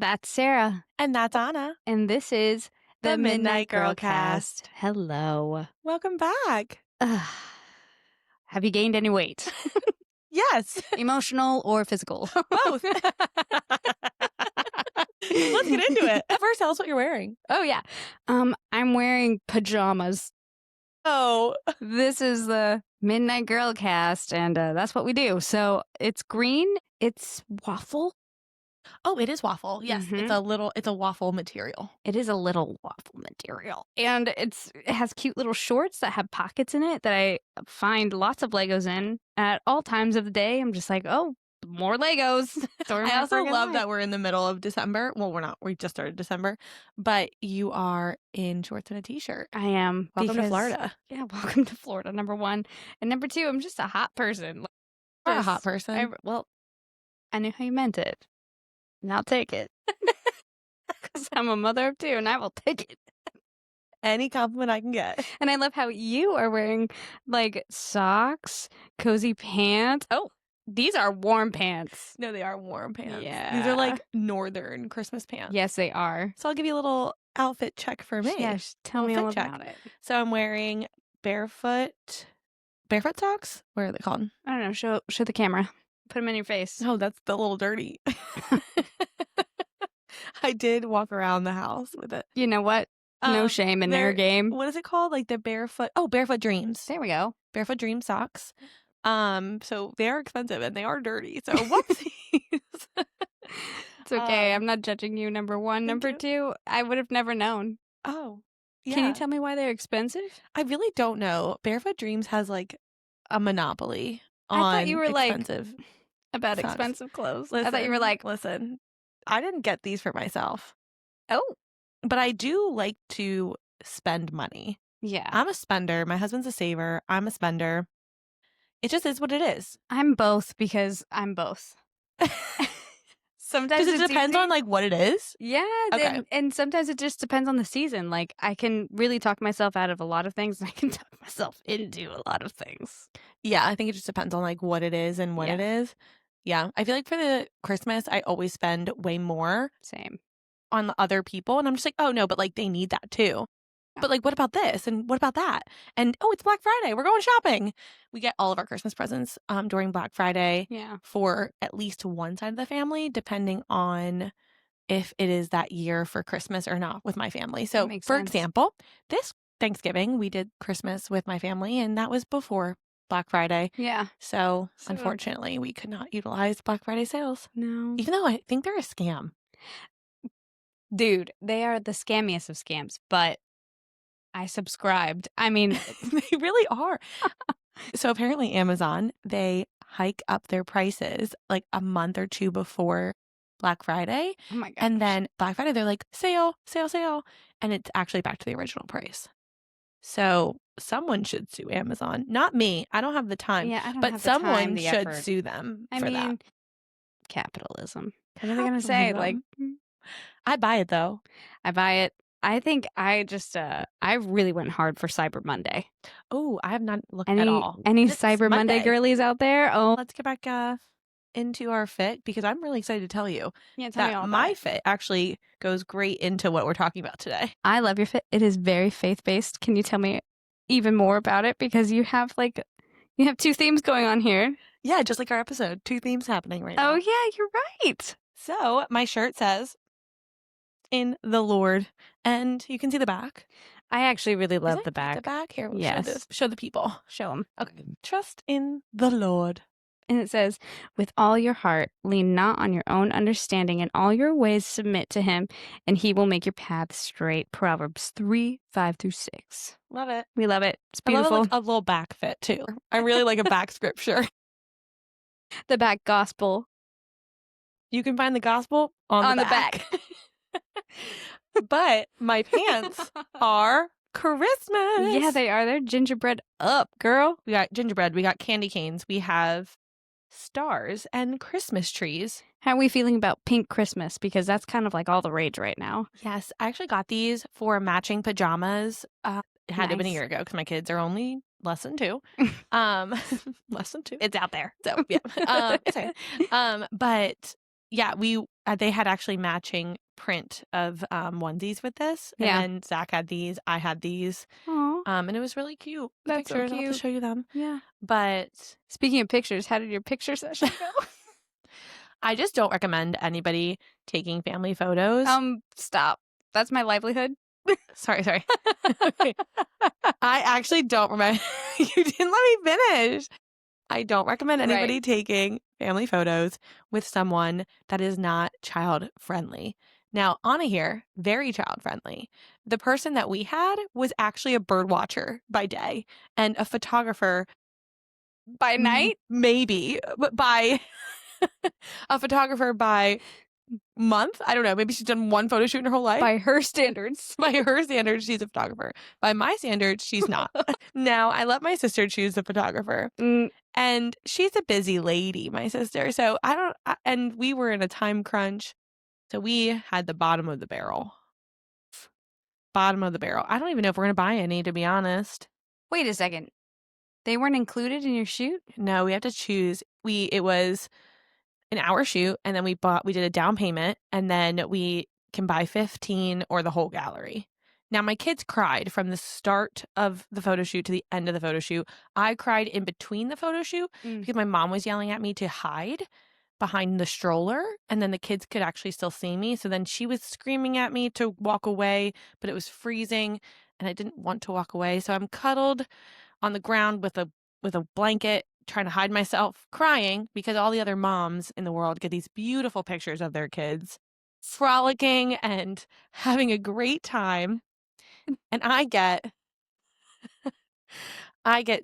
That's Sarah. And that's Anna. And this is The Midnight Girl Cast. Hello. Welcome back. Have you gained any weight? Yes. Emotional or physical? Both. Let's get into it. First, tell us what you're wearing. Oh, yeah. I'm wearing pajamas. Oh. This is the Midnight Girl Cast, and that's what we do. So it's green. It's waffle. Oh, it is waffle. Yes, it's a waffle material. It is a little waffle material. And it has cute little shorts that have pockets in it that I find lots of Legos in at all times of the day. I'm just like, oh, more Legos. I also love that we're in the middle of December. Well, we're not. We just started December. But you are in shorts and a t-shirt. I am. Welcome to Florida. Yeah, welcome to Florida, number one. And number two, I'm just a hot person. You're a hot person. I knew how you meant it. And I'll take it. Because I'm a mother of two and I will take it. Any compliment I can get. And I love how you are wearing like socks, cozy pants. Oh, these are warm pants. No, they are warm pants. Yeah. These are like northern Christmas pants. Yes, they are. So I'll give you a little outfit check for me. Yeah, tell me all about it. So I'm wearing barefoot socks? What are they called? I don't know. Show the camera. Put them in your face. Oh, that's a little dirty. I did walk around the house with it. You know what? No shame in their game. What is it called? Like the barefoot Dreams. There we go. Barefoot Dream socks. So they're expensive and they are dirty. So whoopsies. It's okay. I'm not judging you, number one. Number two, I would have never known. Oh. Yeah. Can you tell me why they're expensive? I really don't know. Barefoot Dreams has like a monopoly on I thought you were expensive about socks. Expensive clothes. Listen, I thought you were like, listen, I didn't get these for myself. Oh. But I do like to spend money. Yeah. I'm a spender. My husband's a saver. I'm a spender. It just is what it is. I'm both because I'm both. Sometimes it depends on like what it is. Yeah. Okay. And sometimes it just depends on the season. Like I can really talk myself out of a lot of things and I can talk myself into a lot of things. Yeah. I think it just depends on like what it is and when it is. Yeah. I feel like for the Christmas, I always spend way more. Same. On the other people. And I'm just like, oh no, but like they need that too. But like, what about this? And what about that? And oh, it's Black Friday. We're going shopping. We get all of our Christmas presents during Black Friday for at least one side of the family, depending on if it is that year for Christmas or not with my family. So for example, this Thanksgiving, we did Christmas with my family and that was before Black Friday. Yeah. So unfortunately, we could not utilize Black Friday sales. No. Even though I think they're a scam. Dude, they are the scammiest of scams, but I subscribed. I mean, they really are. So apparently Amazon, they hike up their prices like a month or two before Black Friday. Oh my god. And then Black Friday, they're like, sale. And it's actually back to the original price. So someone should sue Amazon. Not me. I don't have the time. Yeah, I don't but have someone the should effort. sue them I for mean, that. Capitalism. What are they going to say? Like, I buy it though. I buy it. I think I just, I really went hard for Cyber Monday. Oh, I have not looked at all. Any Cyber Monday girlies out there? Oh, let's get back into our fit because I'm really excited to tell you that my fit actually goes great into what we're talking about today. I love your fit. It is very faith-based. Can you tell me even more about it? Because you have two themes going on here. Yeah, just like our episode. 2 themes happening right now. Oh, yeah, you're right. So my shirt says, in the Lord, and you can see the back. I actually really love the back. The back? Here, we'll yes. show the people. Show them. Okay. Trust in the Lord. And it says, with all your heart, lean not on your own understanding, in all your ways submit to him, and he will make your path straight. Proverbs 3:5-6. Love it. We love it. It's beautiful. I love it, like a little back fit, too. I really like a back scripture. The back gospel. You can find the gospel on the back. But my pants are Christmas. Yeah, they are. They're gingerbread up, girl. We got gingerbread. We got candy canes. We have stars and Christmas trees. How are we feeling about pink Christmas? Because that's kind of like all the rage right now. Yes, I actually got these for matching pajamas. It had to have been a year ago because my kids are only less than 2. Less than 2. It's out there. So yeah. It's okay. But yeah, we they had actually matching print of onesies with this. And then Zach had these, I had these. Aww. And it was really cute. The That's pictures, so cute. I'll have to show you them. Yeah. But speaking of pictures, how did your picture session go? I just don't recommend anybody taking family photos. Stop. That's my livelihood. Sorry. Okay. I actually don't remember. You didn't let me finish. I don't recommend anybody taking family photos with someone that is not child friendly. Now, Anna here, very child friendly. The person that we had was actually a bird watcher by day and a photographer by night? Maybe, but by a photographer by month. I don't know. Maybe she's done one photo shoot in her whole life. By her standards. By her standards, she's a photographer. By my standards, she's not. Now, I let my sister choose the photographer. And she's a busy lady, my sister. So and we were in a time crunch. So we had the bottom of the barrel. Bottom of the barrel. I don't even know if we're going to buy any, to be honest. Wait a second. They weren't included in your shoot? No, we have to choose. It was an hour shoot, and then we did a down payment, and then we can buy 15 or the whole gallery. Now, my kids cried from the start of the photo shoot to the end of the photo shoot. I cried in between the photo shoot because my mom was yelling at me to hide behind the stroller, and then the kids could actually still see me. So then she was screaming at me to walk away, but it was freezing, and I didn't want to walk away. So I'm cuddled on the ground with a blanket, trying to hide myself, crying because all the other moms in the world get these beautiful pictures of their kids frolicking and having a great time. And I get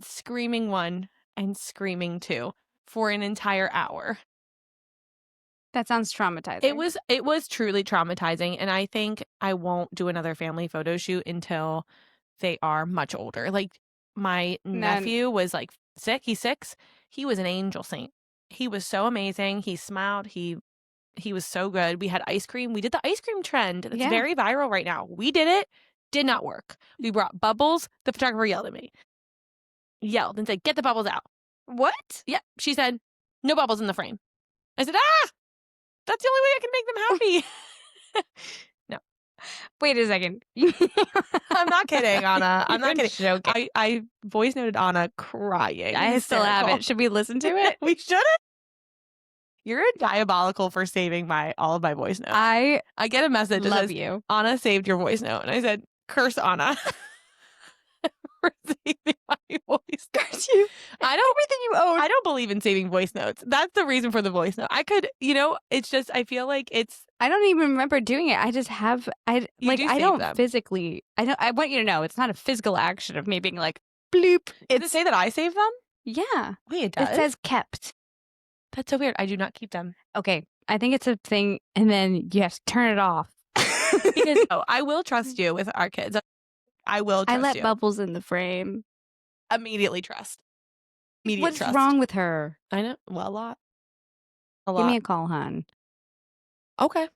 screaming 1 and screaming 2 for an entire hour. That sounds traumatizing. It was truly traumatizing, and I think I won't do another family photo shoot until they are much older. Like my nephew was like he's 6. He was an angel saint. He was so amazing. He smiled. He was so good. We had ice cream. We did the ice cream trend. That's very viral right now. We did it. Did not work. We brought bubbles. The photographer yelled at me. Yelled and said, "Get the bubbles out." What? Yeah. She said, "No bubbles in the frame." I said, that's the only way I can make them happy. No. Wait a second. I'm not kidding, Anna. I'm not kidding. Joking. I voice noted Anna crying. I still have it. Should we listen to it? We shouldn't. You're diabolical for saving all of my voice notes. I get a message that says, you. Anna saved your voice note. And I said, curse Anna. For saving my voice. Curse you. Everything you own. I don't believe in saving voice notes. That's the reason for the voice note. I could, it's just, I feel like I don't even remember doing it. I just have, I don't physically, I want you to know, it's not a physical action of me being like, bloop. Does it say that I save them? Yeah. Wait, it does? It says kept. That's so weird. I do not keep them. Okay. I think it's a thing, and then you have to turn it off. Because I will trust you with our kids. I will trust you. I let bubbles in the frame. Immediately trust. What's wrong with her? I know. Well, a lot. Give me a call, hon. Okay.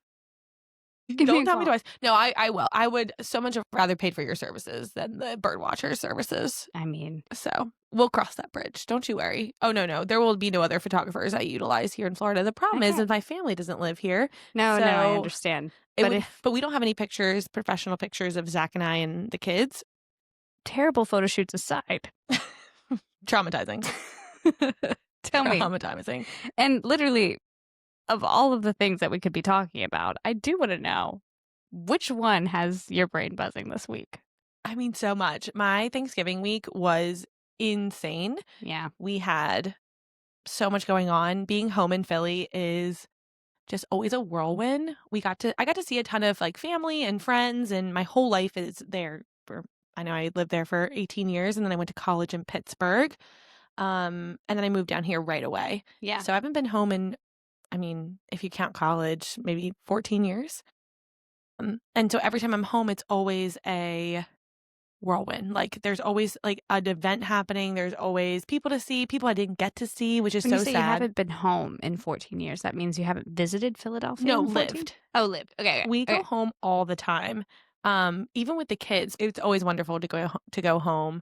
Don't tell me twice. No, I will. I would so much rather pay for your services than the birdwatcher services. I mean. So we'll cross that bridge. Don't you worry. Oh, no. There will be no other photographers I utilize here in Florida. The problem is that my family doesn't live here. No, I understand. But we don't have any pictures, professional pictures of Zach and I and the kids. Terrible photo shoots aside. Traumatizing. Tell me. Traumatizing. And literally, of all of the things that we could be talking about, I do want to know, which one has your brain buzzing this week? I mean, so much. My Thanksgiving week was insane. Yeah. We had so much going on. Being home in Philly is just always a whirlwind. I got to see a ton of like family and friends, and my whole life is there. I know I lived there for 18 years, and then I went to college in Pittsburgh. And then I moved down here right away. Yeah. So I haven't been home in, I mean, if you count college, maybe 14 years. And so every time I'm home, it's always a whirlwind. Like there's always like an event happening. There's always people to see, people I didn't get to see, which is when so you say sad. You haven't been home in 14 years. That means you haven't visited Philadelphia. No, in 14? lived. Oh, lived. Okay. We go home all the time. Even with the kids, it's always wonderful to go home,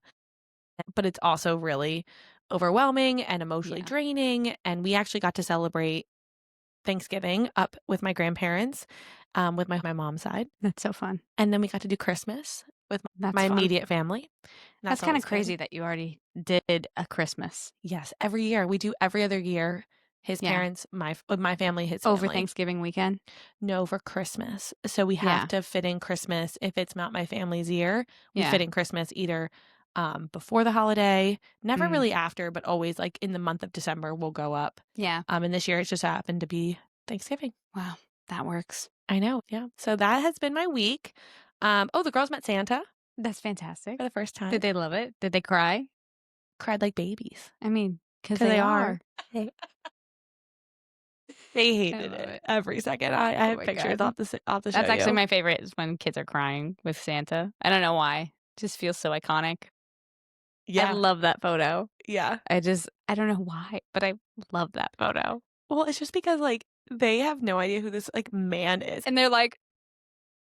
but it's also really overwhelming and emotionally draining. And we actually got to celebrate Thanksgiving up with my grandparents, with my mom's side. That's so fun. And then we got to do Christmas with my fun. immediate family. That's kind of crazy that you already did a Christmas. Yes, every year. We do every other year. His parents, my family, his family. Over Thanksgiving weekend? No, for Christmas. So we have to fit in Christmas. If it's not my family's year, we fit in Christmas either before the holiday, never really after, but always like in the month of December, we'll go up. Yeah. And this year it just happened to be Thanksgiving. Wow, that works. I know. Yeah. So that has been my week. The girls met Santa. That's fantastic. For the first time. Did they love it? Did they cry? Cried like babies. I mean, because they are. They hated it every second. I have pictures off the show. That's actually my favorite, is when kids are crying with Santa. I don't know why. It just feels so iconic. Yeah. I love that photo. Yeah. I don't know why, but I love that photo. Well, it's just because like they have no idea who this like man is. And they're like,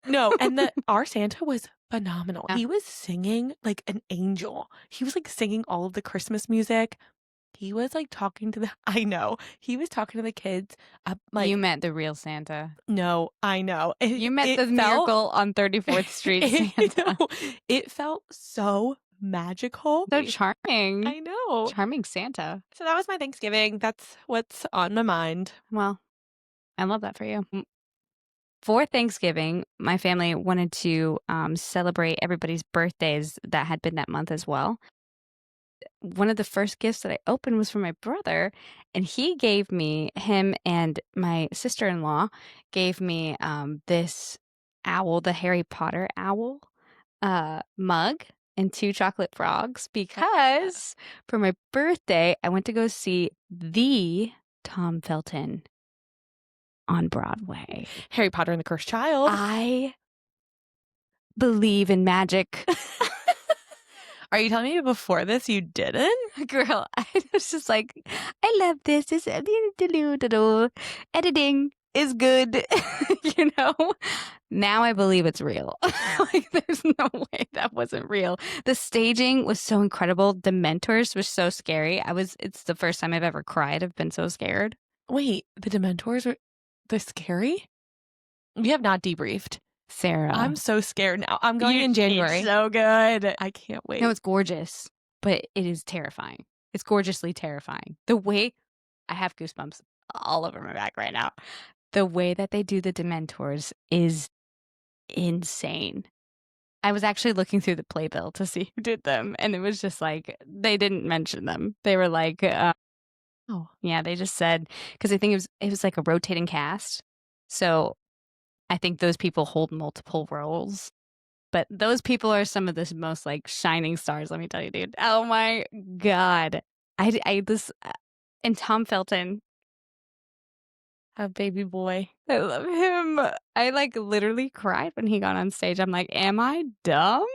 no. And our Santa was phenomenal. Yeah. He was singing like an angel. He was like singing all of the Christmas music. He was like talking to I know. He was talking to the kids. Like, you met the real Santa. No, I know. You met the miracle on 34th Street Santa. It felt so magical. So charming. I know. Charming Santa. So that was my Thanksgiving. That's what's on my mind. Well, I love that for you. For Thanksgiving, my family wanted to celebrate everybody's birthdays that had been that month as well. One of the first gifts that I opened was from my brother, and him and my sister-in-law gave me this owl, the Harry Potter owl, mug and 2 chocolate frogs, because for my birthday, I went to go see the Tom Felton on Broadway. Harry Potter and the Cursed Child. I believe in magic. Are you telling me before this you didn't? Girl, I was just like, I love this. Editing is good. You know? Now I believe it's real. Like, there's no way that wasn't real. The staging was so incredible. The Dementors was so scary. It's the first time I've ever cried. I've been so scared. Wait, the Dementors they're scary? We have not debriefed. Sarah. I'm so scared now. I'm going in January. It's so good. I can't wait. No, it's gorgeous, but it is terrifying. It's gorgeously terrifying. The way, I have goosebumps all over my back right now. The way that they do the Dementors is insane. I was actually looking through the playbill to see who did them, and it was just like, they didn't mention them. They were like, oh, yeah, they just said, because I think it was like a rotating cast. So I think those people hold multiple roles, but those people are some of the most like shining stars. Let me tell you, dude. Oh my God. And Tom Felton, a baby boy. I love him. I like literally cried when he got on stage. I'm like, am I dumb?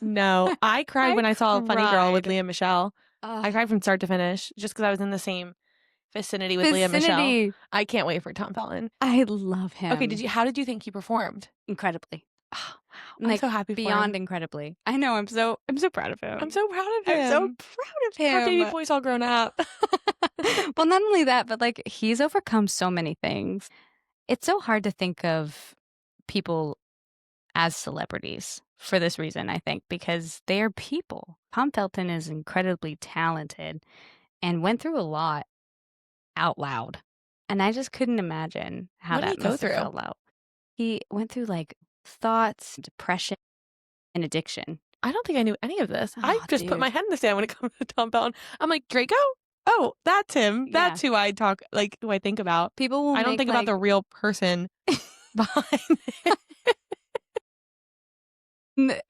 No, I cried when I saw Funny Girl with Lea Michele. I cried from start to finish just because I was in the same vicinity with Lea Michele. I can't wait for Tom Felton. I love him. Okay, how did you think he performed? Incredibly. Oh, wow. I'm so happy for him. Beyond incredibly. I know. I'm so proud of him. I'm so proud of him. I'm so proud of him. Our baby boy's all grown up. Well, not only that, but like, he's overcome so many things. It's so hard to think of people as celebrities for this reason, I think, because they are people. Tom Felton is incredibly talented and went through a lot out loud. And I just couldn't imagine how that must have felt out. He went through like thoughts, depression, and addiction. I don't think I knew any of this. I just put my head in the sand when it comes to Tom Felton. I'm like, Draco? Oh, that's him. That's who I talk, like, who I think about. People will I don't think about the real person behind it.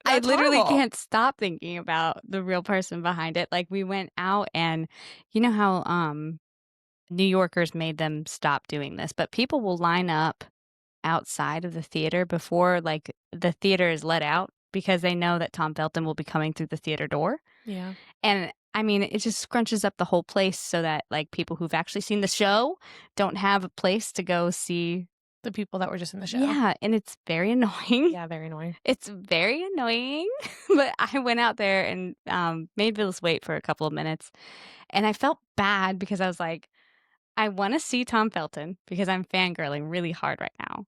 I literally can't stop thinking about the real person behind it. Like, we went out, and you know how New Yorkers made them stop doing this, but people will line up outside of the theater before like the theater is let out because they know that Tom Felton will be coming through the theater door. Yeah. And I mean, it just scrunches up the whole place so that like people who've actually seen the show don't have a place to go see the people that were just in the show. Yeah, and it's very annoying. Yeah, very annoying. It's very annoying. But I went out there and made Phyllis wait for a couple of minutes, and I felt bad because I was like, I want to see Tom Felton because I'm fangirling really hard right now.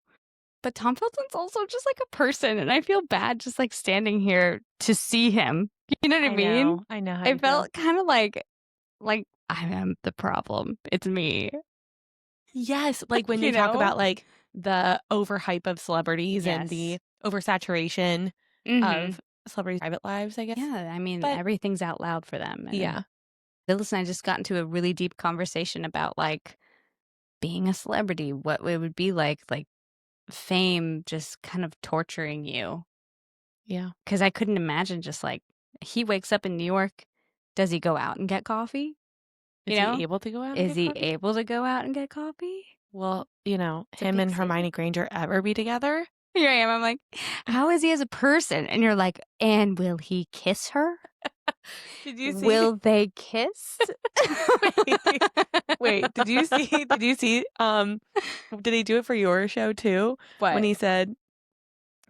But Tom Felton's also just like a person, and I feel bad just like standing here to see him. You know what I mean? I know how I you feel. felt kind of like I am the problem. It's me. Yes, like when You they talk know? about like the overhype of celebrities and the oversaturation of celebrities' private lives, I guess. Yeah, I mean, But everything's out loud for them. And yeah, Phyllis and I just got into a really deep conversation about like being a celebrity, what it would be like fame just kind of torturing you. yeah. Because I couldn't imagine just like he wakes up in New York. Does he go out and get coffee? Is he able to go out and Is get he coffee? able to go out and get coffee? Well, It's a him big and city. Hermione Granger ever be together? Here I am. I'm like, how is he as a person? And you're like, and will he kiss her? Did you see? Will they kiss? Wait, did you see did did he do it for your show too? What? When he said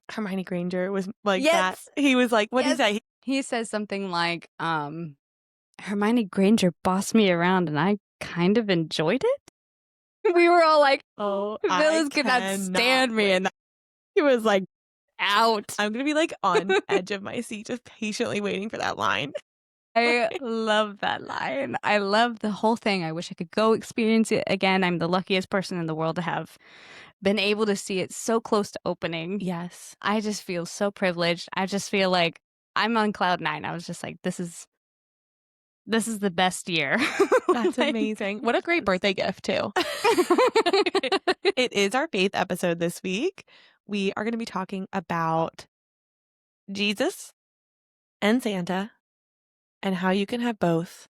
Hermione Granger was like that. Yes. He was like, what did he say? He says something like, Hermione Granger bossed me around and I kind of enjoyed it. We were all like, Oh, Phyllis could not stand me. And he was like, out. I'm gonna be like on edge of my seat, just patiently waiting for that line. I love that line. I love the whole thing. I wish I could go experience it again. I'm the luckiest person in the world to have been able to see it so close to opening. Yes. I just feel so privileged. I just feel like I'm on cloud 9. I was just like, this is the best year. That's amazing. What a great birthday gift, too. It is our 8th episode this week. We are going to be talking about Jesus and Santa and how you can have both.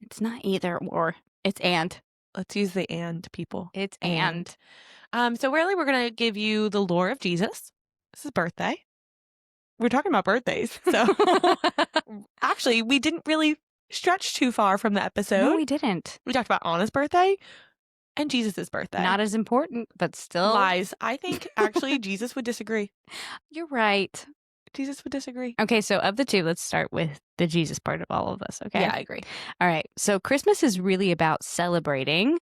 It's not either or. It's and. Let's use the and, people. It's and. So really, we're going to give you the lore of Jesus. This is birthday. We're talking about birthdays. So actually, we didn't really stretch too far from the episode. No, we didn't. We talked about Anna's birthday and Jesus's birthday. Not as important, but still. Lies. I think actually Jesus would disagree. You're right. Jesus would disagree. Okay, so of the two, let's start with the Jesus part of all of this, okay? Yeah, I agree. All right, so Christmas is really about celebrating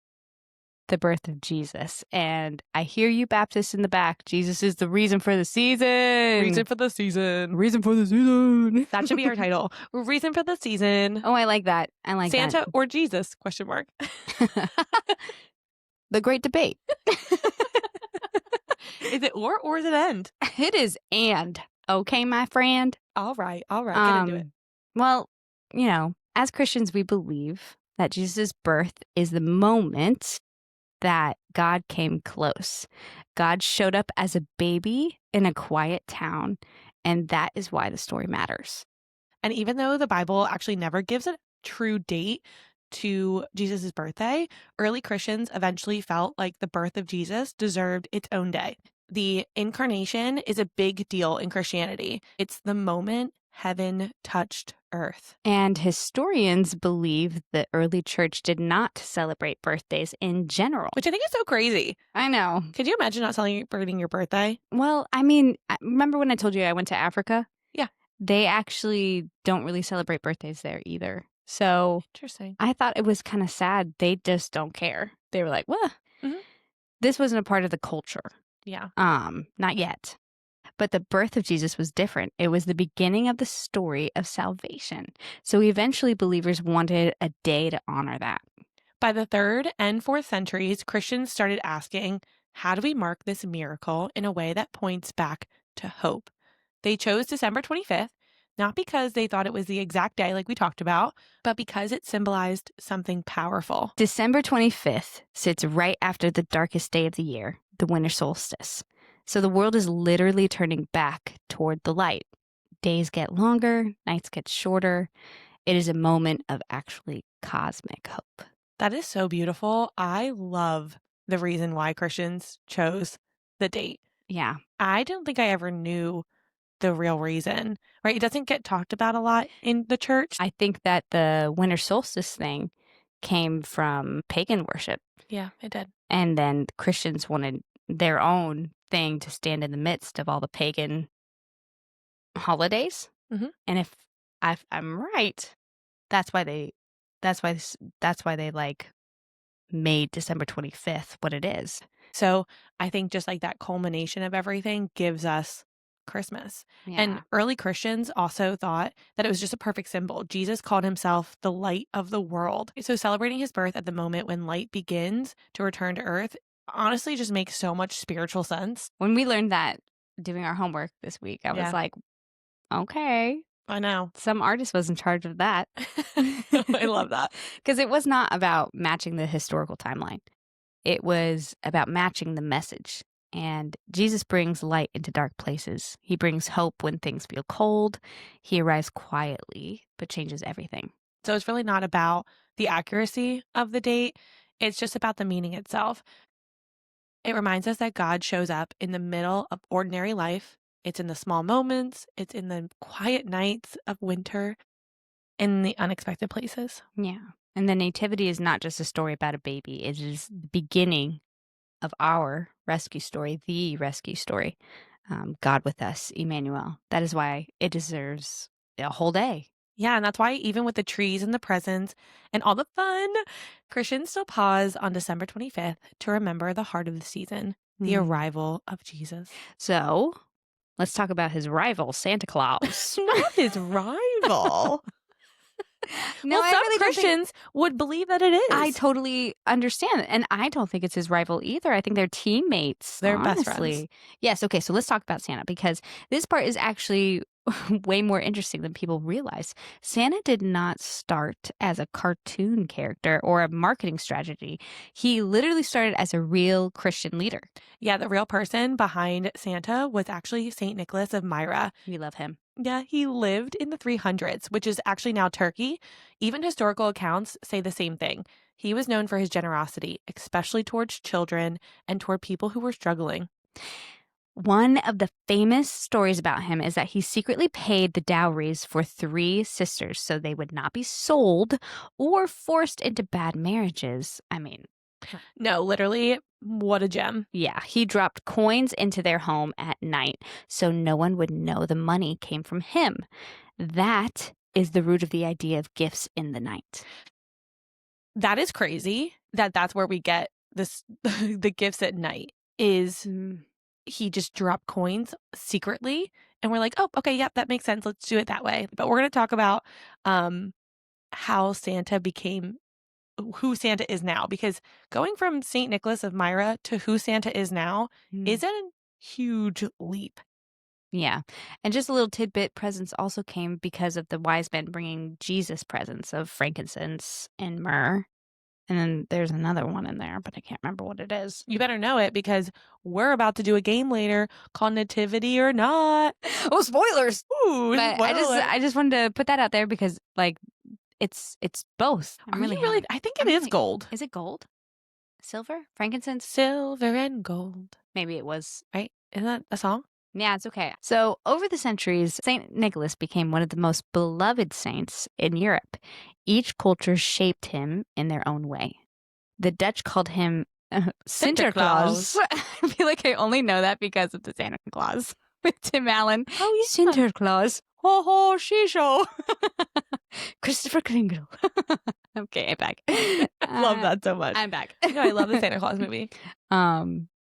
the birth of Jesus. And I hear you, Baptists, in the back. Jesus is the reason for the season. Reason for the season. Reason for the season. That should be our title. Reason for the season. Oh, I like that. I like Santa that. or Jesus? Question mark. The great debate. Is it or is it end? It is and. Okay, my friend. All right. Get into it. Well, as Christians, we believe that Jesus' birth is the moment that God came close. God showed up as a baby in a quiet town, and that is why the story matters. And even though the Bible actually never gives a true date to Jesus' birthday, early Christians eventually felt like the birth of Jesus deserved its own day. The incarnation is a big deal in Christianity. It's the moment heaven touched earth. And historians believe the early church did not celebrate birthdays in general. Which I think is so crazy. I know. Could you imagine not celebrating your birthday? Well, I mean, remember when I told you I went to Africa? Yeah. They actually don't really celebrate birthdays there either. So interesting. I thought it was kind of sad. They just don't care. They were like, well, this wasn't a part of the culture. Yeah. Not yet. But the birth of Jesus was different. It was the beginning of the story of salvation. So eventually believers wanted a day to honor that. By the 3rd and 4th centuries, Christians started asking, how do we mark this miracle in a way that points back to hope? They chose December 25th, not because they thought it was the exact day like we talked about, but because it symbolized something powerful. December 25th sits right after the darkest day of the year, the winter solstice. So the world is literally turning back toward the light. Days get longer, nights get shorter. It is a moment of actually cosmic hope. That is so beautiful. I love the reason why Christians chose the date. Yeah. I don't think I ever knew the real reason, right? It doesn't get talked about a lot in the church. I think that the winter solstice thing came from pagan worship. Yeah, it did. And then Christians wanted their own thing to stand in the midst of all the pagan holidays. Mm-hmm. And if I'm right, that's why they like made December 25th what it is. So I think just like that culmination of everything gives us Christmas. And early Christians also thought that it was just a perfect symbol. Jesus called himself the light of the world. So celebrating his birth at the moment when light begins to return to earth honestly just makes so much spiritual sense. When we learned that doing our homework this week, I was like, okay. I know. Some artist was in charge of that. I love that. Because it was not about matching the historical timeline. It was about matching the message. And Jesus brings light into dark places. He brings hope when things feel cold. He arrives quietly, but changes everything. So it's really not about the accuracy of the date. It's just about the meaning itself. It reminds us that God shows up in the middle of ordinary life. It's in the small moments. It's in the quiet nights of winter, in the unexpected places. Yeah. And the Nativity is not just a story about a baby. It is the beginning of our rescue story, the rescue story. God with us, Emmanuel. That is why it deserves a whole day. Yeah, and that's why even with the trees and the presents and all the fun, Christians still pause on December 25th to remember the heart of the season, the arrival of Jesus. So let's talk about his rival, Santa Claus. Not his rival. No, well, some Christians would believe that it is. I totally understand. And I don't think it's his rival either. I think they're teammates. They're honestly. best friends. Yes. Okay. So let's talk about Santa, because this part is actually way more interesting than people realize. Santa did not start as a cartoon character or a marketing strategy. He literally started as a real Christian leader. Yeah, the real person behind Santa was actually St. Nicholas of Myra. We love him. Yeah, he lived in the 300s, which is actually now Turkey. Even historical accounts say the same thing. He was known for his generosity, especially towards children and toward people who were struggling. One of the famous stories about him is that he secretly paid the dowries for 3 sisters so they would not be sold or forced into bad marriages. I mean, no, literally, what a gem. Yeah, he dropped coins into their home at night so no one would know the money came from him. That is the root of the idea of gifts in the night. That is crazy that's where we get this the gifts at night is he just dropped coins secretly and we're like, oh, okay, yep, that makes sense. Let's do it that way. But we're going to talk about how Santa became who Santa is now, because going from St. Nicholas of Myra to who Santa is now is a huge leap. Yeah. And just a little tidbit, presents also came because of the wise men bringing Jesus presents of frankincense and myrrh. And then there's another one in there, but I can't remember what it is. You better know it because we're about to do a game later called Nativity or Not. Oh, spoilers. Ooh, but I just wanted to put that out there because like it's both. I think it is gold. Is it gold? Silver? Frankincense? Silver and gold. Maybe it was. Right? Isn't that a song? Yeah, it's okay. So over the centuries, St. Nicholas became one of the most beloved saints in Europe. Each culture shaped him in their own way. The Dutch called him Sinterklaas. I feel like I only know that because of the Santa Claus with Tim Allen. Oh, yeah. Sinterklaas. Ho ho, shisho. Christopher Kringle. Okay, I'm back. I love that so much. I'm back. No, I love the Santa Claus movie.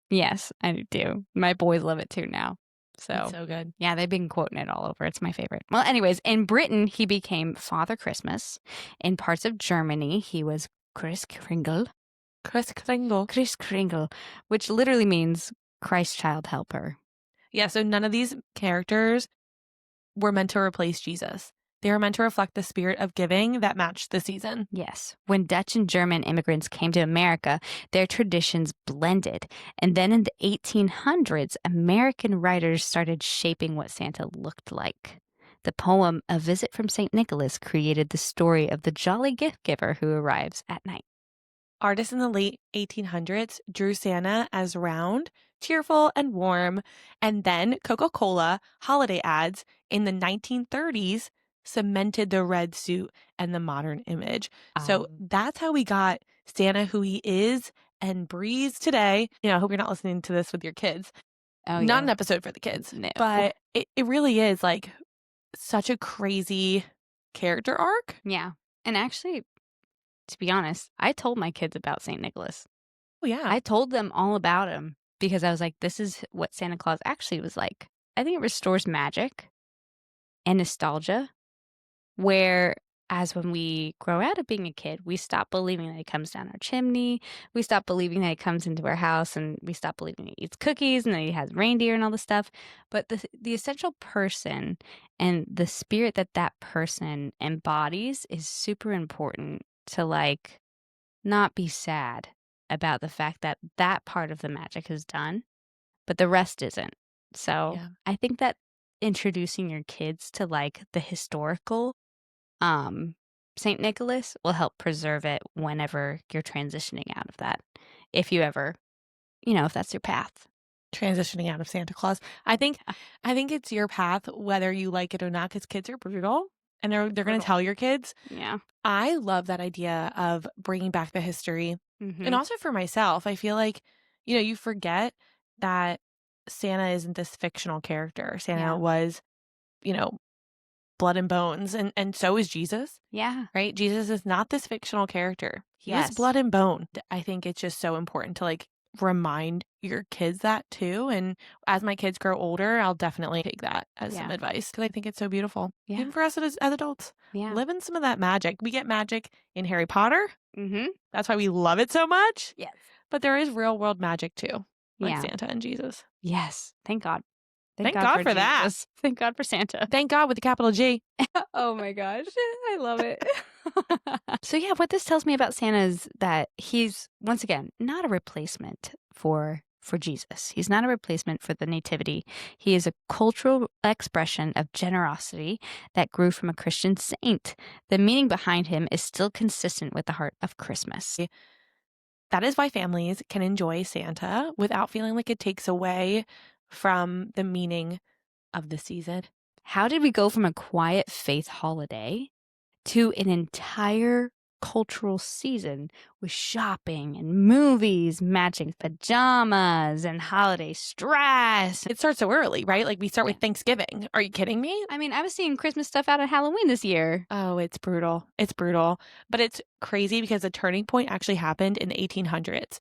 Yes, I do too. My boys love it too now. It's so good. Yeah, they've been quoting it all over. It's my favorite. Well, anyways, in Britain, he became Father Christmas. In parts of Germany, he was Chris Kringle. Chris Kringle, which literally means Christ child helper. Yeah, so none of these characters were meant to replace Jesus. They were meant to reflect the spirit of giving that matched the season. Yes. When Dutch and German immigrants came to America, their traditions blended. And then in the 1800s, American writers started shaping what Santa looked like. The poem A Visit from St. Nicholas created the story of the jolly gift giver who arrives at night. Artists in the late 1800s drew Santa as round, cheerful, and warm. And then Coca-Cola holiday ads in the 1930s cemented the red suit and the modern image. So that's how we got Santa who he is and breathes today. I hope you're not listening to this with your kids. Not an episode for the kids. No. But it really is like such a crazy character arc. Yeah. And actually, to be honest, I told my kids about St. Nicholas. Oh, yeah. I told them all about him because I was like, this is what Santa Claus actually was like. I think it restores magic and nostalgia, whereas when we grow out of being a kid, we stop believing that he comes down our chimney. We stop believing that he comes into our house, and we stop believing he eats cookies and that he has reindeer and all this stuff. But the essential person and the spirit that that person embodies is super important to like not be sad about the fact that that part of the magic is done, but the rest isn't. So Yeah. I think that introducing your kids to like the historical Saint Nicholas will help preserve it whenever you're transitioning out of that. If you ever, if that's your path. Transitioning out of Santa Claus. I think it's your path whether you like it or not, because kids are brutal and they're going to tell your kids. Yeah. I love that idea of bringing back the history. And also for myself, I feel like, you forget that Santa isn't this fictional character. Santa was, blood and bones, and so is Jesus. Yeah. Right? Jesus is not this fictional character. He was Yes. blood and bone. I think it's just so important to like remind your kids that too. And as my kids grow older, I'll definitely take that as some advice because I think it's so beautiful. Yeah. Even for us as adults. Yeah. Live in some of that magic. We get magic in Harry Potter. Mm-hmm. That's why we love it so much. Yes. But there is real world magic too. Like Yeah. Santa and Jesus. Yes. Thank God. Thank God for that. Jesus. Thank God for Santa. Thank God with the capital G. Oh my gosh. I love it. So yeah, what this tells me about Santa is that he's, once again, not a replacement for Jesus. He's not a replacement for the Nativity. He is a cultural expression of generosity that grew from a Christian saint. The meaning behind him is still consistent with the heart of Christmas. That is why families can enjoy Santa without feeling like it takes away from the meaning of the season. How did we go from a quiet faith holiday to an entire cultural season with shopping and movies, matching pajamas, and holiday stress? It starts so early, right? Like we start with Thanksgiving. Are you kidding me? I mean, I was seeing Christmas stuff out at Halloween this year. Oh, it's brutal. It's brutal. But it's crazy because the turning point actually happened in the 1800s.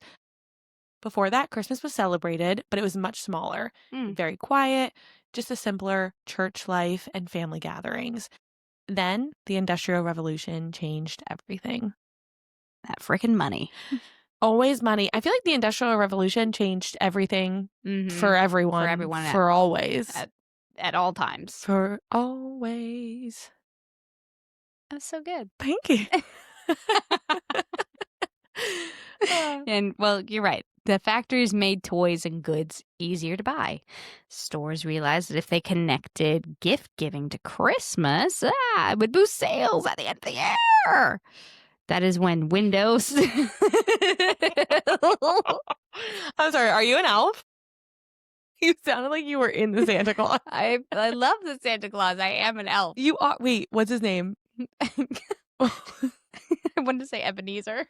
Before that, Christmas was celebrated, but it was much smaller, very quiet, just a simpler church life and family gatherings. Then the Industrial Revolution changed everything. That freaking money. Always money. I feel like the Industrial Revolution changed everything for everyone. For everyone. For always. At all times. For always. That's so good. Thank you. And, well, you're right. The factories made toys and goods easier to buy. Stores realized that if they connected gift giving to Christmas, it would boost sales at the end of the year. That is when Windows. I'm sorry, are you an elf? You sounded like you were in the Santa Claus. I love the Santa Claus. I am an elf. You are. Wait, what's his name? I wanted to say Ebenezer.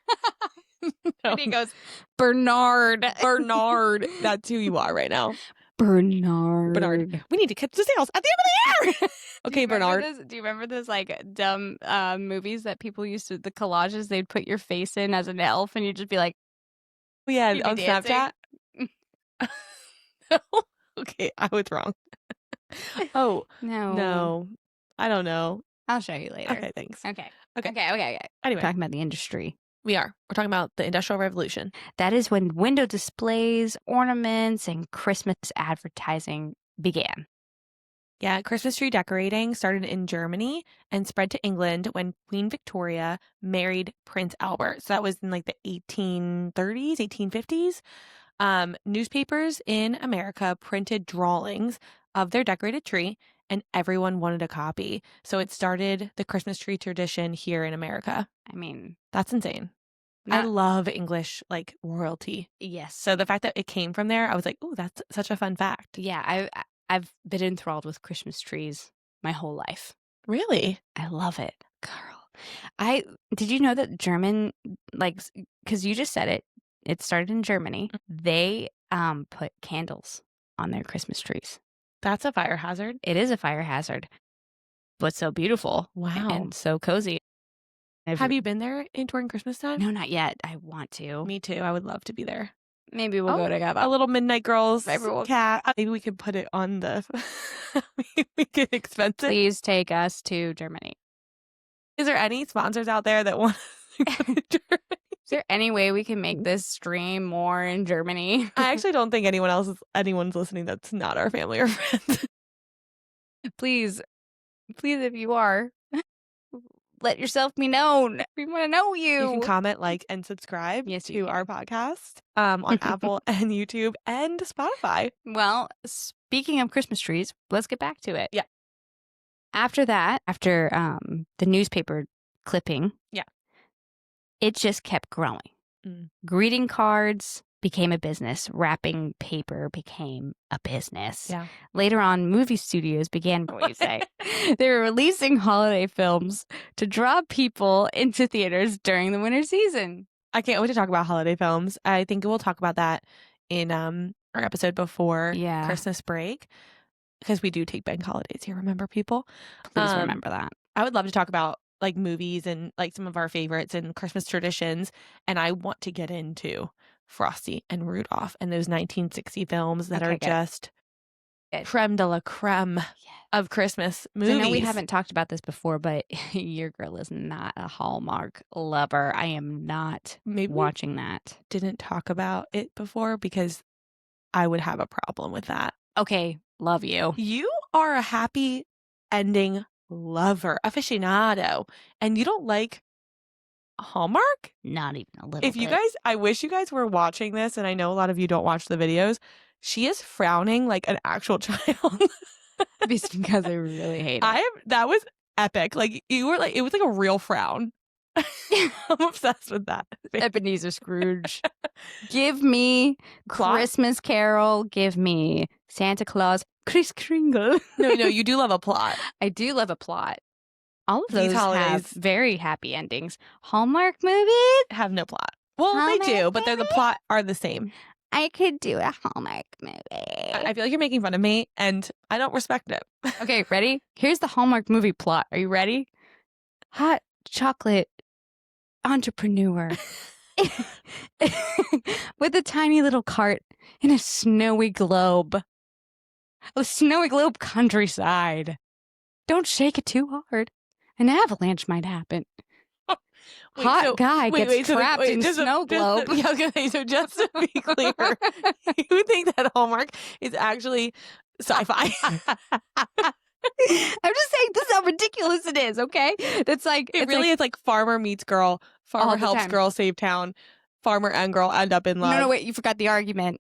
And he goes, Bernard. Bernard. That's who you are right now. Bernard. We need to catch the sales at the end of the year. Okay, Bernard. Do you remember those like dumb movies that people used to, the collages, they'd put your face in as an elf and you'd just be like, yeah, on Snapchat? Okay, I was wrong. Oh, no. I don't know. I'll show you later. Okay, thanks. Okay. Anyway. We're talking about the industry. We are. We're talking about the Industrial Revolution. That is when window displays, ornaments, and Christmas advertising began. Yeah, Christmas tree decorating started in Germany and spread to England when Queen Victoria married Prince Albert. So that was in like the 1830s, 1850s. Newspapers in America printed drawings of their decorated tree, and everyone wanted a copy. So it started the Christmas tree tradition here in America. I mean, that's insane. I love English, like, royalty. Yes. So the fact that it came from there, I was like, oh, that's such a fun fact. Yeah, I've been enthralled with Christmas trees my whole life. Really? I love it. Girl. Did you know that German, like, because you just said it started in Germany. They put candles on their Christmas trees. That's a fire hazard. It is a fire hazard, but so beautiful. Wow. And so cozy. Have you been there during Christmas time? No, not yet. I want to. Me too. I would love to be there. Maybe we'll go together. A little Midnight Girls cat. Maybe we could put it on the... we could expense it. Please take us to Germany. Is there any sponsors out there that want to go to Germany? Is there any way we can make this stream more in Germany? I actually don't think anyone's listening that's not our family or friends. Please, if you are, let yourself be known. We want to know you. You can comment, like, and subscribe to our podcast on Apple and YouTube and Spotify. Well, speaking of Christmas trees, let's get back to it. Yeah. After that, the newspaper clipping, it just kept growing. Greeting cards became a business. Wrapping paper became a business. Yeah. Later on, movie studios began, what do you say? They were releasing holiday films to draw people into theaters during the winter season. I can't wait to talk about holiday films. I think we'll talk about that in our episode before Christmas break, because we do take bank holidays here, remember, people? Please remember that. I would love to talk about like movies and like some of our favorites and Christmas traditions, and I want to get into Frosty and Rudolph and those 1960 films that are just creme de la creme of Christmas movies. So I know we haven't talked about this before, but your girl is not a Hallmark lover. I am not watching that. Didn't talk about it before because I would have a problem with that. Okay, love you. You are a happy ending lover, aficionado, and you don't like Hallmark? Not even a little bit. I wish you guys were watching this, and I know a lot of you don't watch the videos. She is frowning like an actual child. It's because I really hate it. That was epic. Like, you were like, it was like a real frown. I'm obsessed with that. Ebenezer Scrooge. Give me Christmas Carol. Give me Santa Claus. Kris Kringle. No, you do love a plot. I do love a plot. All of those have very happy endings. Hallmark movies have no plot. Well, Hallmark they do, but the plot are the same. I could do a Hallmark movie. I feel like you're making fun of me, and I don't respect it. Okay, ready? Here's the Hallmark movie plot. Are you ready? Hot chocolate entrepreneur with a tiny little cart in a snowy globe. A snowy globe countryside. Don't shake it too hard. An avalanche might happen. Guy gets trapped in snow globe. So just to be clear, you think that Hallmark is actually sci-fi? I'm just saying this is how ridiculous it is, okay? It's like it really is like farmer meets girl, farmer helps girl save town, farmer and girl end up in love. No, wait, you forgot the argument.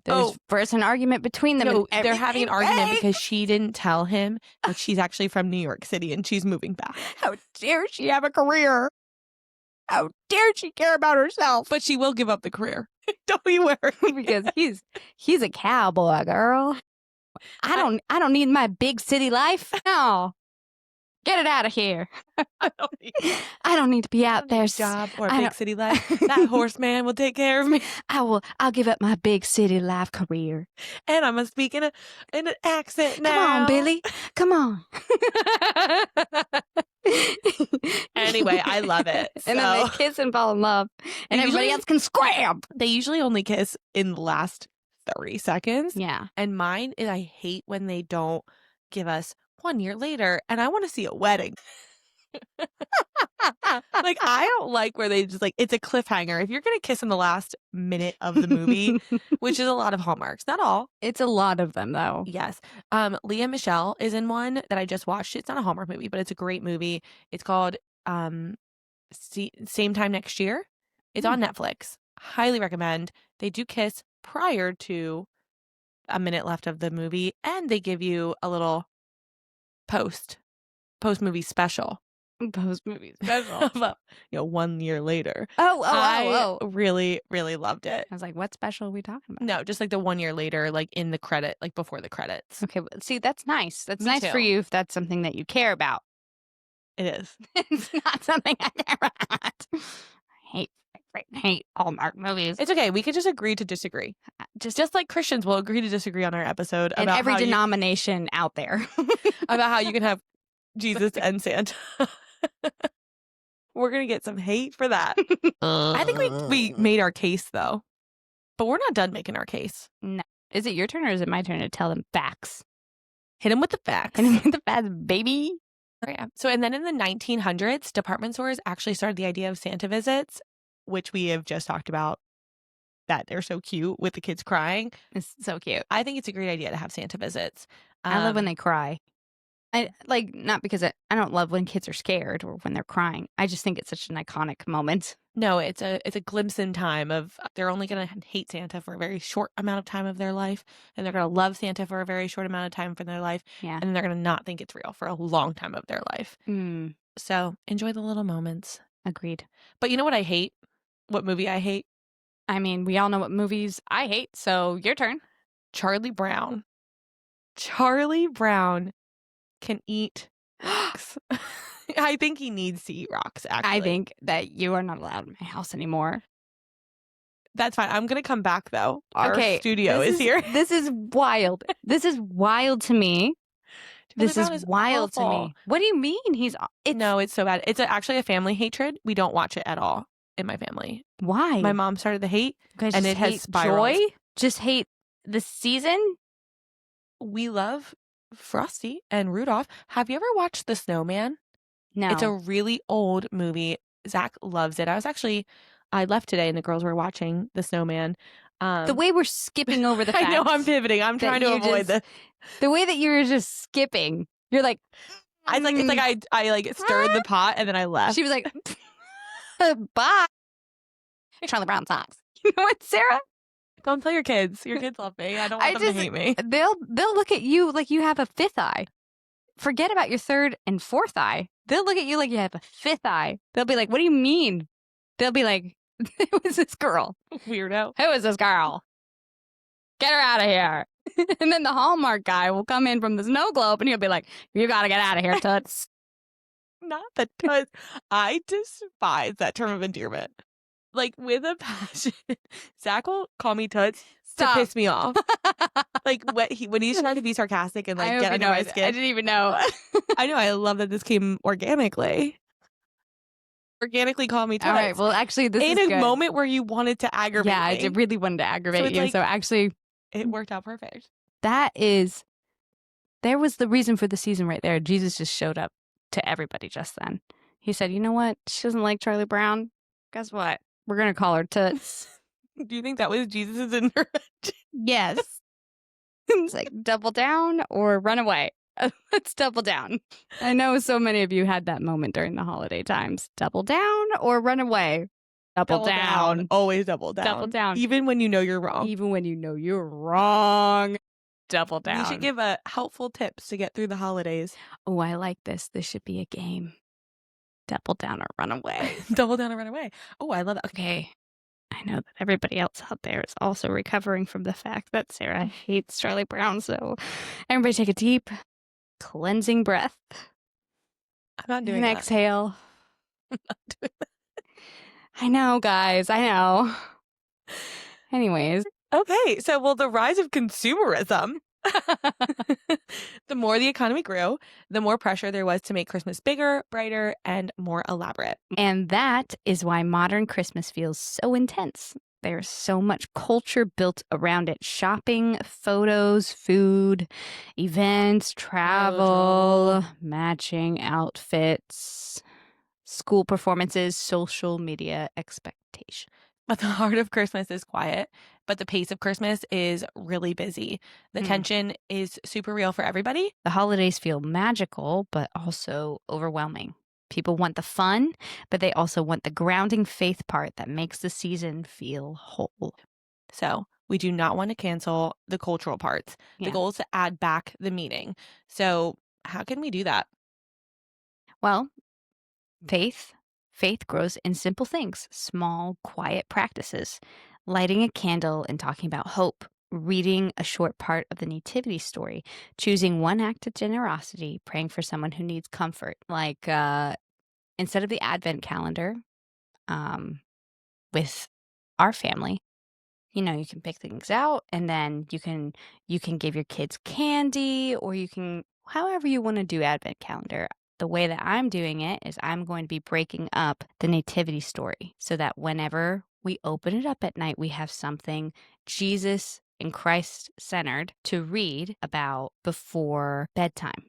There's first an argument between them. No, they're having an argument because she didn't tell him that she's actually from New York City and she's moving back. How dare she have a career? How dare she care about herself? But she will give up the career. Don't you worry. Because he's a cowboy, girl. I don't need my big city life. No. Get it out of here. I don't need to be out there. Job or big city life. That horseman will take care of me. I'll give up my big city life career. And I'm gonna speak in an accent now. Come on, Billy. Come on. Anyway, I love it. And then they kiss and fall in love. And everybody else can scram. They usually only kiss in the last 30 seconds. Yeah. And mine is I hate when they don't give us 1 year later and I want to see a wedding. Like, I don't like where they just like, it's a cliffhanger. If you're going to kiss in the last minute of the movie, which is a lot of Hallmarks, not all. It's a lot of them, though. Yes. Leah Michelle is in one that I just watched. It's not a Hallmark movie, but it's a great movie. It's called Same Time Next Year. It's on Netflix. Highly recommend. They do kiss prior to a minute left of the movie, and they give you a little post movie special. Post movie special. About, 1 year later. I really, really loved it. I was like, what special are we talking about? No, just like the 1 year later, like in the credit, like before the credits. Okay, see, that's nice. That's Me nice too. for you if that's something that you care about. It is. It's not something I care about. I hate Hallmark movies. It's okay. We could just agree to disagree. Just like Christians will agree to disagree on our episode. And about every denomination out there. About how you can have Jesus and Santa. We're going to get some hate for that. I think we made our case, though. But we're not done making our case. No. Is it your turn or is it my turn to tell them facts? Hit them with the facts. Hit them with the facts, baby. Oh, yeah. So, and then in the 1900s, department stores actually started the idea of Santa visits, which we have just talked about, that they're so cute with the kids crying. It's so cute. I think it's a great idea to have Santa visits. I love when they cry. I like, not because I don't love when kids are scared or when they're crying. I just think it's such an iconic moment. No, it's a glimpse in time of they're only going to hate Santa for a very short amount of time of their life, and they're going to love Santa for a very short amount of time for their life, Yeah. and they're going to not think it's real for a long time of their life. So enjoy the little moments. Agreed. But you know what I hate? What movie I hate? I mean, we all know what movies I hate, so your turn. Charlie Brown. Charlie Brown can eat rocks. I think he needs to eat rocks, actually. I think that you are not allowed in my house anymore. That's fine. I'm going to come back, though. Our studio is here. This is wild. This is wild to me. This is wild to me. What do you mean? No, it's so bad. It's actually a family hatred. We don't watch it at all in my family. Why? My mom started the hate, and it has spiraled. Joy? Just hate the season? We love Frosty and Rudolph. Have you ever watched The Snowman? No. It's a really old movie. Zach loves it. I left today and the girls were watching The Snowman. The way we're skipping over the facts. I know, I'm pivoting. I'm trying to avoid this. The way that you were just skipping. You're like... It's like I like stirred the pot and then I left. She was like, bye. Charlie Brown socks. You know what, Sarah? Don't tell your kids. Your kids love me. I don't want them to hate me. They'll look at you like you have a fifth eye. Forget about your third and fourth eye. They'll look at you like you have a fifth eye. They'll be like, what do you mean? They'll be like, who is this girl? Weirdo. Who is this girl? Get her out of here. And then the Hallmark guy will come in from the snow globe and he'll be like, you got to get out of here, Toots. Not the Toots. I despise that term of endearment. Like, with a passion. Zach will call me Toots to piss me off. Like, when he's trying to be sarcastic and, like, get under my skin. I didn't even know. I know. I love that this came organically. Organically call me Toots. All right. Well, actually, this is in a moment where you wanted to aggravate me. Yeah, I really wanted to aggravate you. So, actually... It worked out perfect. There was the reason for the season right there. Jesus just showed up to everybody just then. He said, you know what? She doesn't like Charlie Brown. Guess what? We're going to call her Toots. Do you think that was Jesus' intervention? Yes. It's like, double down or run away. Let's double down. I know so many of you had that moment during the holiday times. Double down or run away. Double down. Always double down. Double down. Even when you know you're wrong. Even when you know you're wrong. Double down. We should give helpful tips to get through the holidays. Oh, I like this. This should be a game. Double down or run away. Double down or run away. Oh, I love that. Okay. I know that everybody else out there is also recovering from the fact that Sarah hates Charlie Brown. So everybody take a deep, cleansing breath. I'm not doing that. And exhale. I'm not doing that. I know, guys. I know. Anyways. Okay. So, the rise of consumerism. The more the economy grew, the more pressure there was to make Christmas bigger, brighter, and more elaborate. And that is why modern Christmas feels so intense. There's so much culture built around it. Shopping, photos, food, events, travel, matching outfits, school performances, social media expectation. But the heart of Christmas is quiet, but the pace of Christmas is really busy. The tension is super real for everybody. The holidays feel magical, but also overwhelming. People want the fun, but they also want the grounding faith part that makes the season feel whole. So we do not want to cancel the cultural parts. Yeah. The goal is to add back the meaning. So how can we do that? Well, faith grows in simple things, small, quiet practices, lighting a candle and talking about hope, reading a short part of the Nativity story, choosing one act of generosity, praying for someone who needs comfort. Like instead of the Advent calendar with our family, you can pick things out and then you can give your kids candy, or you can, however you want to do Advent calendar. the way that I'm doing it is I'm going to be breaking up the Nativity story so that whenever we open it up at night, we have something Jesus and Christ centered to read about before bedtime.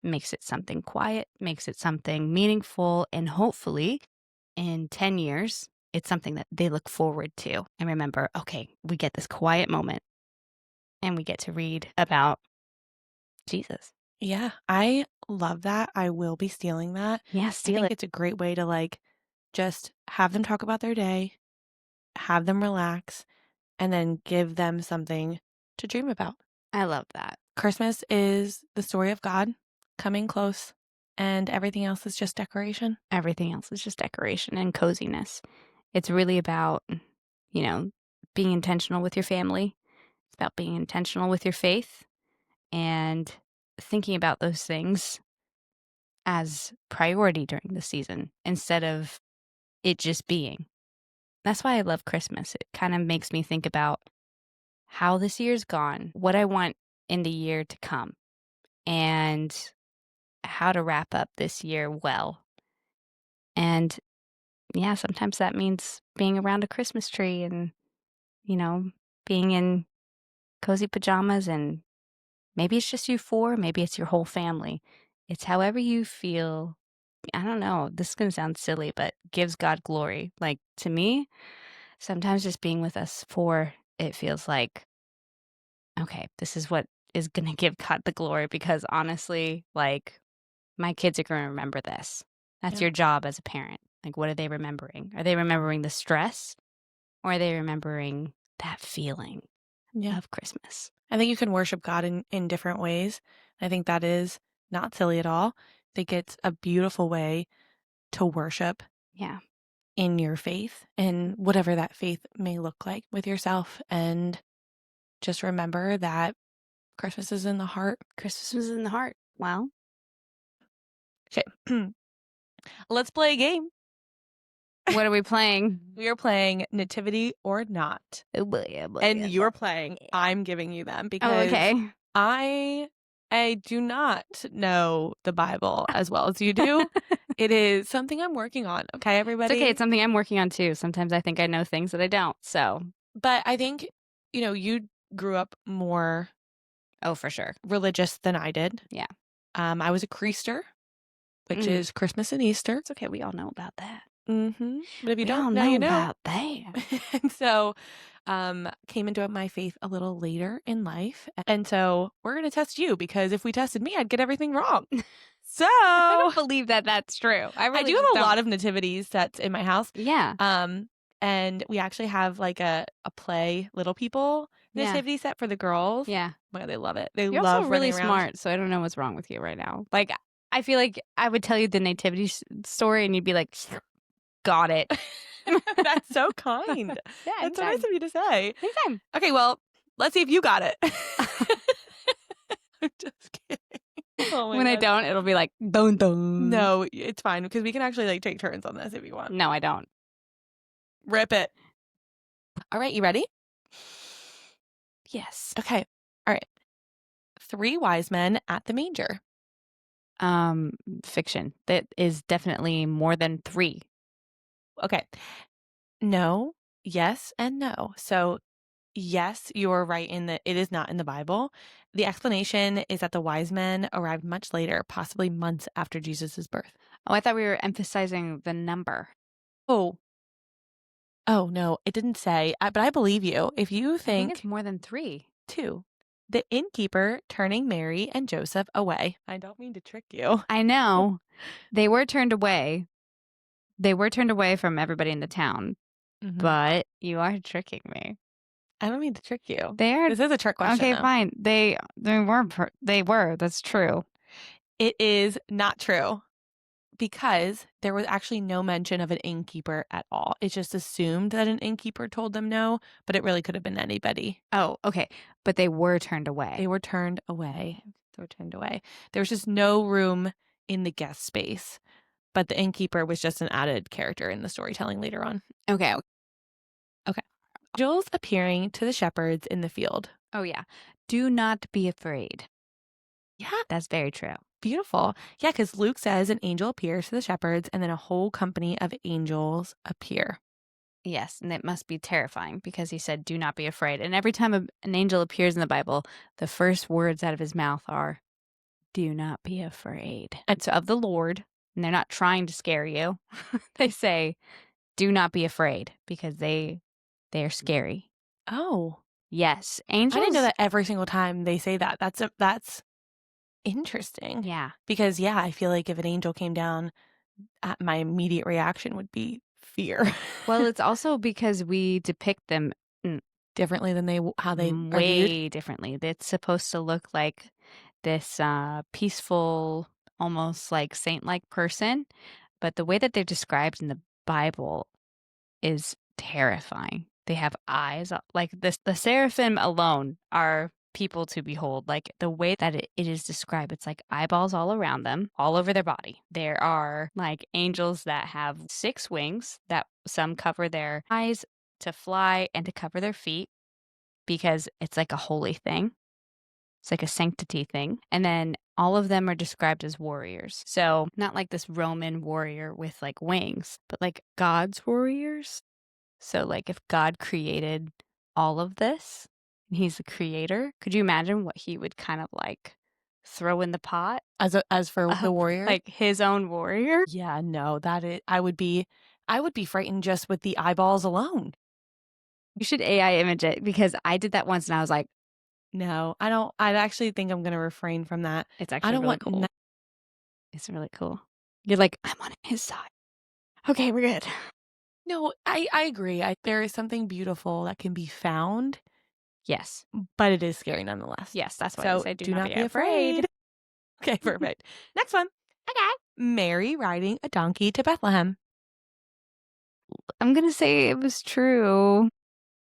Makes it something quiet, makes it something meaningful, and hopefully in 10 years, it's something that they look forward to and remember, okay, we get this quiet moment and we get to read about Jesus. Yeah, I love that. I will be stealing that. Yeah, I steal think it. it's a great way to like just have them talk about their day, have them relax, and then give them something to dream about. I love that. Christmas is the story of God coming close, and everything else is just decoration. Everything else is just decoration and coziness. It's really about, being intentional with your family. It's about being intentional with your faith and thinking about those things as priority during the season instead of it just being. That's why I love Christmas. It kind of makes me think about how this year's gone, what I want in the year to come, and how to wrap up this year well. And yeah, sometimes that means being around a Christmas tree and, being in cozy pajamas, and maybe it's just you four, maybe it's your whole family. It's however you feel. I don't know. This is going to sound silly, but gives God glory. Like to me, sometimes just being with us four, it feels like, okay, this is what is going to give God the glory because honestly, like my kids are going to remember this. That's Yeah. your job as a parent. Like, what are they remembering? Are they remembering the stress or are they remembering that feeling of Christmas? I think you can worship God in different ways. I think that is not silly at all. I think it's a beautiful way to worship Yeah. in your faith and whatever that faith may look like with yourself. And just remember that Christmas is in the heart. Christmas is in the heart. Well, okay. Let's play a game. What are we playing? We are playing Nativity or Not. And you're playing I'm giving you them because okay. I do not know the Bible as well as you do. It is something I'm working on. Okay, everybody? It's okay. It's something I'm working on too. Sometimes I think I know things that I don't. So, But I think, you grew up more for sure. religious than I did. Yeah. I was a creaster, which is Christmas and Easter. It's okay. We all know about that. Mm-hmm. But if you We all don't, now you know. about that. And so came into my faith a little later in life. And so we're going to test you because if we tested me, I'd get everything wrong. So I don't believe that that's true. I do have a lot of nativity sets in my house. Yeah. And we actually have like a play Little People nativity set for the girls. Yeah. Wow, they love it. They You're love also really running around. smart, so I don't know what's wrong with you right now. Like, I feel like I would tell you the nativity story and you'd be like, got it. That's so kind. Yeah, that's so nice of you to say. Anytime. Okay, well, let's see if you got it. I'm just kidding. Oh when I don't, it'll be like, dun dun. No, it's fine because we can actually like take turns on this if you want. No, I don't. Rip it. All right, you ready? Yes. Okay. All right. 3 wise men at the manger. Fiction. That is definitely more than 3. Okay. No, yes, and no. So, yes, you are right in that it is not in the Bible. The explanation is that the wise men arrived much later, possibly months after Jesus' birth. Oh, I thought we were emphasizing the number. Oh, no, it didn't say, but I believe you. If you think it's more than 3. 2. The innkeeper turning Mary and Joseph away. I don't mean to trick you. I know. They were turned away. They were turned away from everybody in the town. Mm-hmm. But you are tricking me. I don't mean to trick you. This is a trick question. Okay, though. Fine. They were. That's true. It is not true. Because there was actually no mention of an innkeeper at all. It's just assumed that an innkeeper told them no, but it really could have been anybody. Oh, okay. But they were turned away. They were turned away. There was just no room in the guest space. But the innkeeper was just an added character in the storytelling later on. Okay. Angels appearing to the shepherds in the field. Oh, yeah. Do not be afraid. Yeah. That's very true. Beautiful. Yeah, because Luke says an angel appears to the shepherds, and then a whole company of angels appear. Yes, and it must be terrifying because he said, "Do not be afraid." And every time an angel appears in the Bible, the first words out of his mouth are, "Do not be afraid." And so of the Lord, and they're not trying to scare you. They say, "Do not be afraid," because they're scary. Oh. Yes, I didn't know angels. that every single time they say that. That's interesting. Yeah. Because, yeah, I feel like if an angel came down, my immediate reaction would be fear. Well, it's also because we depict them Differently than how they are viewed. way differently. It's supposed to look like this peaceful, almost like saint-like person, but the way that they're described in the Bible is terrifying. They have eyes like this. The seraphim alone are people to behold. Like the way that it is described, it's like eyeballs all around them, all over their body. There are like angels that have 6 wings that some cover their eyes to fly and to cover their feet because it's like a holy thing. It's like a sanctity thing. And then all of them are described as warriors. So, not like this Roman warrior with like wings, but like God's warriors. So, like if God created all of this and he's the creator, could you imagine what he would kind of like throw in the pot As for the of warrior? like his own warrior? Yeah, no, I would be frightened just with the eyeballs alone. You should AI image it because I did that once and I was like, No, I don't. I actually think I'm going to refrain from that. it's I actually don't really want. cool. It's really cool. You're like, I'm on his side. Okay, we're good. No, I agree. There is something beautiful that can be found, Yes. but it is scary nonetheless. Yes, that's why I So say do not be afraid. Okay, perfect. Next one. Okay. Mary riding a donkey to Bethlehem. I'm going to say it was true.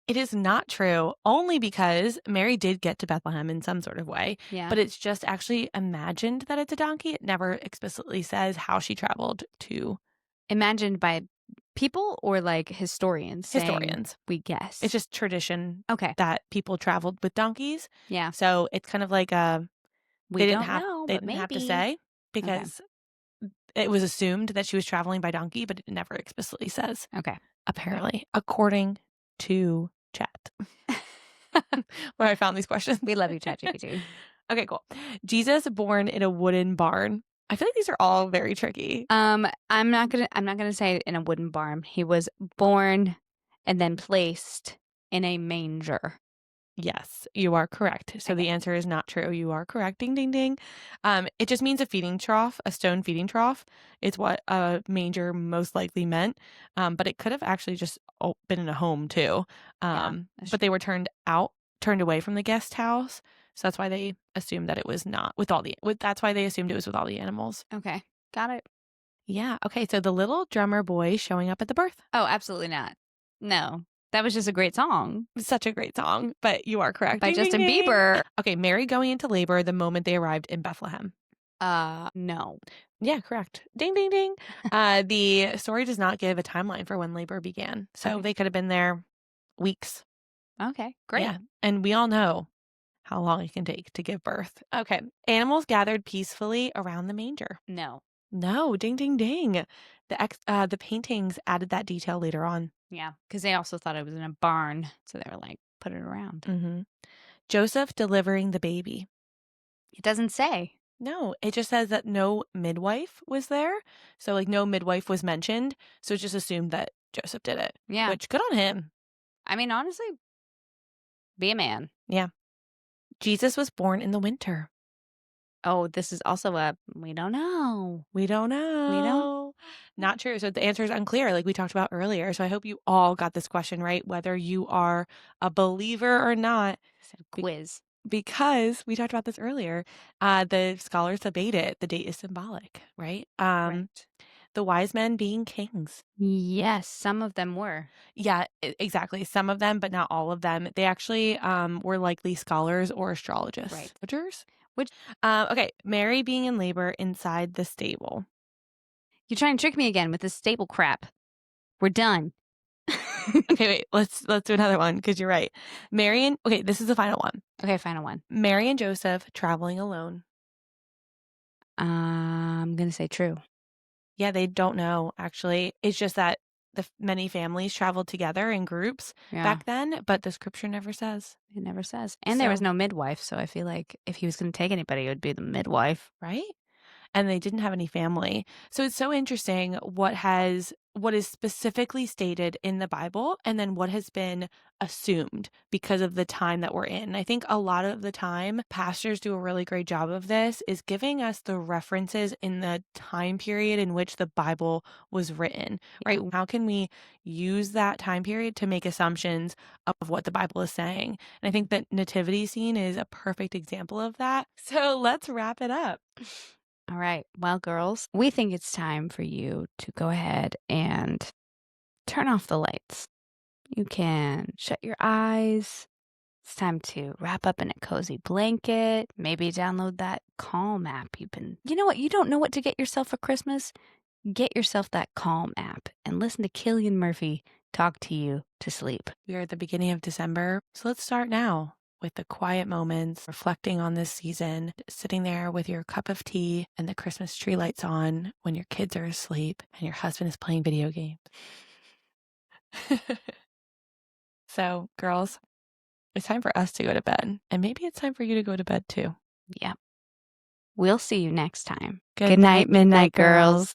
It is not true, only because Mary did get to Bethlehem in some sort of way, Yeah. but it's just actually imagined that it's a donkey. It never explicitly says how she traveled to. Imagined by people or like historians saying, Historians. we guess. It's just tradition okay. that people traveled with donkeys. Yeah. So it's kind of like We they don't didn't have know, they but didn't maybe. have to say because it was assumed that she was traveling by donkey, but it never explicitly says. Okay. Apparently, according to chat. Where I found these questions. We love you, ChatGPT. Okay, cool. Jesus born in a wooden barn. I feel like these are all very tricky. I'm not gonna say in a wooden barn. He was born and then placed in a manger. Yes, you are correct. So the answer is not true. You are correct. Ding, ding, ding. It just means a feeding trough, a stone feeding trough. It's what a manger most likely meant. But it could have actually just been in a home too. But they were turned away from the guest house. So that's why they assumed that it was not that's why they assumed it was with all the animals. Okay. Got it. Yeah. Okay. So the little drummer boy showing up at the birth. Oh, absolutely not. No. That was just a great song. Such a great song, but you are correct. By Ding, Justin ding, ding. Bieber. Okay, Mary going into labor the moment they arrived in Bethlehem. No. Yeah, correct. Ding, ding, ding. The story does not give a timeline for when labor began. So they could have been there weeks. Okay, great. Yeah, and we all know how long it can take to give birth. Okay, animals gathered peacefully around the manger. No. No, ding, ding, ding. The paintings added that detail later on. Yeah, because they also thought it was in a barn. So they were like, put it around. Mm-hmm. Joseph delivering the baby. It doesn't say. No, it just says that no midwife was there. So, like, no midwife was mentioned. So it's just assumed that Joseph did it. Yeah. Which, good on him. I mean, honestly, be a man. Yeah. Jesus was born in the winter. Oh, this is also we don't know. We don't know. Not true. So the answer is unclear, like we talked about earlier. So I hope you all got this question right, whether you are a believer or not. Quiz. Because we talked about this earlier. The scholars debate it. The date is symbolic, right? Right. The wise men being kings. Yes, some of them were. Yeah, exactly. Some of them, but not all of them. They actually were likely scholars or astrologers. Right. Which, okay, Mary being in labor inside the stable. You try and trick me again with this stable crap. We're done. Okay, wait. Let's do another one because you're right. Okay, this is the final one. Okay, final one. Mary and Joseph traveling alone. I'm going to say true. Yeah, they don't know, actually. It's just that many families traveled together in groups back then, but the scripture never says. It never says. And there was no midwife, so I feel like if he was going to take anybody, it would be the midwife. Right? And they didn't have any family. So it's so interesting what is specifically stated in the Bible and then what has been assumed because of the time that we're in. I think a lot of the time pastors do a really great job of this, is giving us the references in the time period in which the Bible was written, right? How can we use that time period to make assumptions of what the Bible is saying? And I think that nativity scene is a perfect example of that. So let's wrap it up. All right. Well, girls, we think it's time for you to go ahead and turn off the lights. You can shut your eyes. It's time to wrap up in a cozy blanket. Maybe download that Calm app You know what? You don't know what to get yourself for Christmas? Get yourself that Calm app and listen to Cillian Murphy talk to you to sleep. We are at the beginning of December, so let's start now with the quiet moments, reflecting on this season, sitting there with your cup of tea and the Christmas tree lights on when your kids are asleep and your husband is playing video games. So, girls, it's time for us to go to bed, and maybe it's time for you to go to bed too. Yeah. We'll see you next time. Good night, Midnight Girls.